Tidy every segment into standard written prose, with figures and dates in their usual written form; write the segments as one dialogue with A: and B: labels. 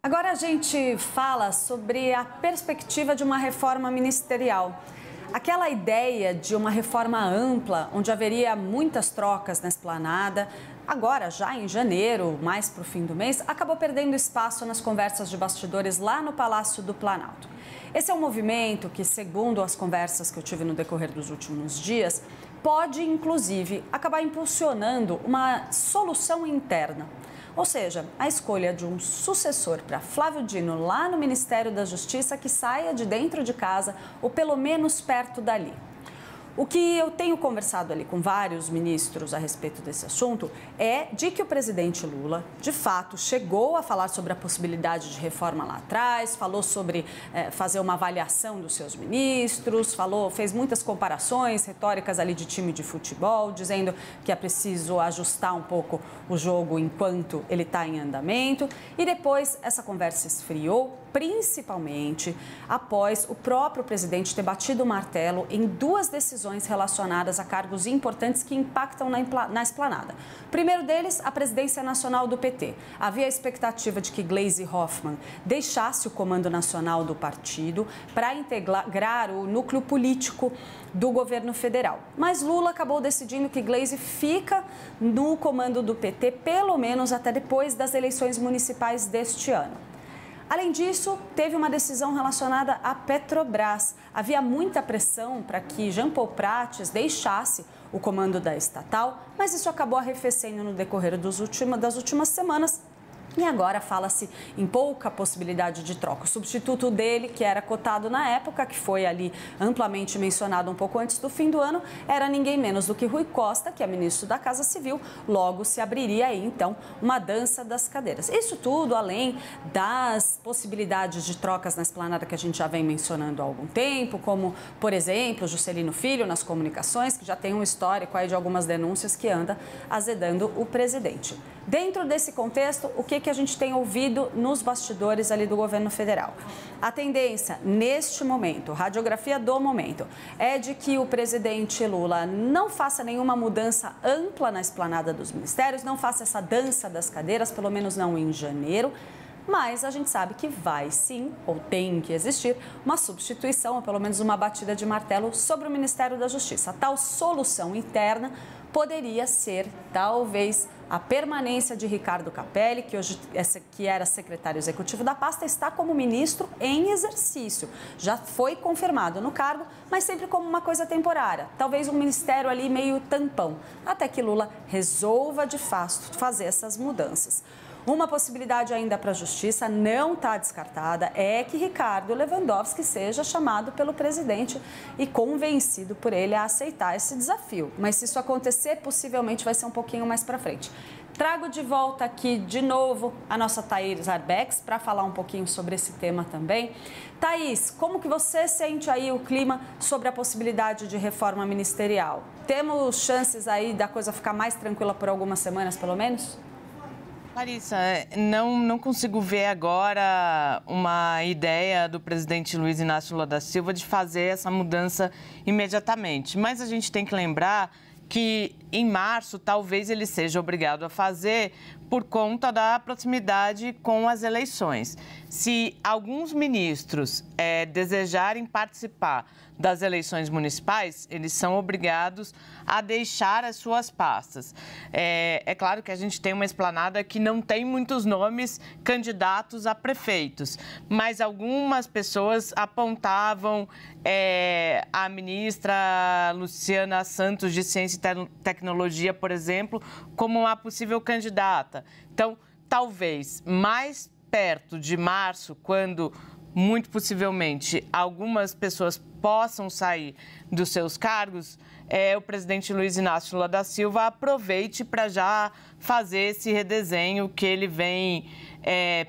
A: Agora a gente fala sobre a perspectiva de uma reforma ministerial. Aquela ideia de uma reforma ampla, onde haveria muitas trocas na esplanada, agora já em janeiro, mais para o fim do mês, acabou perdendo espaço nas conversas de bastidores lá no Palácio do Planalto. Esse é um movimento que, segundo as conversas que eu tive no decorrer dos últimos dias, pode, inclusive, acabar impulsionando uma solução interna. Ou seja, a escolha de um sucessor para Flávio Dino lá no Ministério da Justiça que saia de dentro de casa ou pelo menos perto dali. O que eu tenho conversado ali com vários ministros a respeito desse assunto é de que o presidente Lula, de fato, chegou a falar sobre a possibilidade de reforma lá atrás, falou sobre fazer uma avaliação dos seus ministros, fez muitas comparações retóricas ali de time de futebol, dizendo que é preciso ajustar um pouco o jogo enquanto ele está em andamento. E depois essa conversa esfriou, principalmente após o próprio presidente ter batido o martelo em duas decisões relacionadas a cargos importantes que impactam na esplanada. O primeiro deles, a presidência nacional do PT. Havia a expectativa de que Gleisi Hoffmann deixasse o comando nacional do partido para integrar o núcleo político do governo federal. Mas Lula acabou decidindo que Gleisi fica no comando do PT, pelo menos até depois das eleições municipais deste ano. Além disso, teve uma decisão relacionada à Petrobras. Havia muita pressão para que Jean Paul Prates deixasse o comando da estatal, mas isso acabou arrefecendo no decorrer das últimas semanas. E agora fala-se em pouca possibilidade de troca. O substituto dele, que era cotado na época, que foi ali amplamente mencionado um pouco antes do fim do ano, era ninguém menos do que Rui Costa, que é ministro da Casa Civil. Logo se abriria aí, então, uma dança das cadeiras. Isso tudo além das possibilidades de trocas na esplanada que a gente já vem mencionando há algum tempo, como, por exemplo, Juscelino Filho nas comunicações, que já tem um histórico aí de algumas denúncias que anda azedando o presidente. Dentro desse contexto, o que a gente tem ouvido nos bastidores ali do governo federal? A tendência, neste momento, radiografia do momento, é de que o presidente Lula não faça nenhuma mudança ampla na esplanada dos ministérios, não faça essa dança das cadeiras, pelo menos não em janeiro. Mas a gente sabe que vai sim, ou tem que existir, uma substituição, ou pelo menos uma batida de martelo sobre o Ministério da Justiça. A tal solução interna poderia ser, talvez, a permanência de Ricardo Capelli, que era secretário executivo da pasta, está como ministro em exercício. Já foi confirmado no cargo, mas sempre como uma coisa temporária. Talvez um ministério ali meio tampão, até que Lula resolva de fato fazer essas mudanças. Uma possibilidade ainda para a Justiça, não está descartada, é que Ricardo Lewandowski seja chamado pelo presidente e convencido por ele a aceitar esse desafio. Mas se isso acontecer, possivelmente vai ser um pouquinho mais para frente. Trago de volta aqui, de novo, a nossa Thaís Arbex para falar um pouquinho sobre esse tema também. Thaís, como que você sente aí o clima sobre a possibilidade de reforma ministerial? Temos chances aí da coisa ficar mais tranquila por algumas semanas, pelo menos?
B: Larissa, não consigo ver agora uma ideia do presidente Luiz Inácio Lula da Silva de fazer essa mudança imediatamente. Mas a gente tem que lembrar que em março talvez ele seja obrigado a fazer por conta da proximidade com as eleições. Se alguns ministros desejarem participar das eleições municipais, eles são obrigados a deixar as suas pastas. É claro que a gente tem uma esplanada que não tem muitos nomes candidatos a prefeitos, mas algumas pessoas apontavam a ministra Luciana Santos, de Ciência e Tecnologia, por exemplo, como uma possível candidata. Então, talvez mais perto de março, quando muito possivelmente algumas pessoas possam sair dos seus cargos, o presidente Luiz Inácio Lula da Silva aproveite para já fazer esse redesenho que ele vem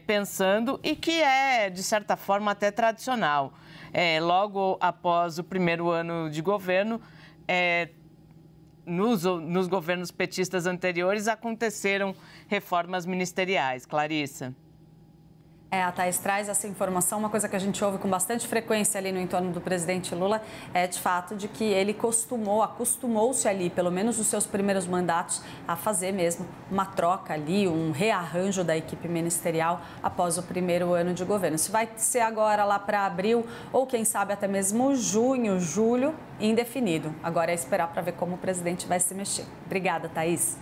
B: pensando e que é, de certa forma, até tradicional. Logo após o primeiro ano de governo, nos governos petistas anteriores, aconteceram reformas ministeriais. Clarissa.
A: A Thaís traz essa informação, uma coisa que a gente ouve com bastante frequência ali no entorno do presidente Lula é de fato de que ele acostumou-se ali, pelo menos nos seus primeiros mandatos, a fazer mesmo uma troca ali, um rearranjo da equipe ministerial após o primeiro ano de governo. Se vai ser agora lá para abril ou quem sabe até mesmo junho, julho, indefinido. Agora é esperar para ver como o presidente vai se mexer. Obrigada, Thaís.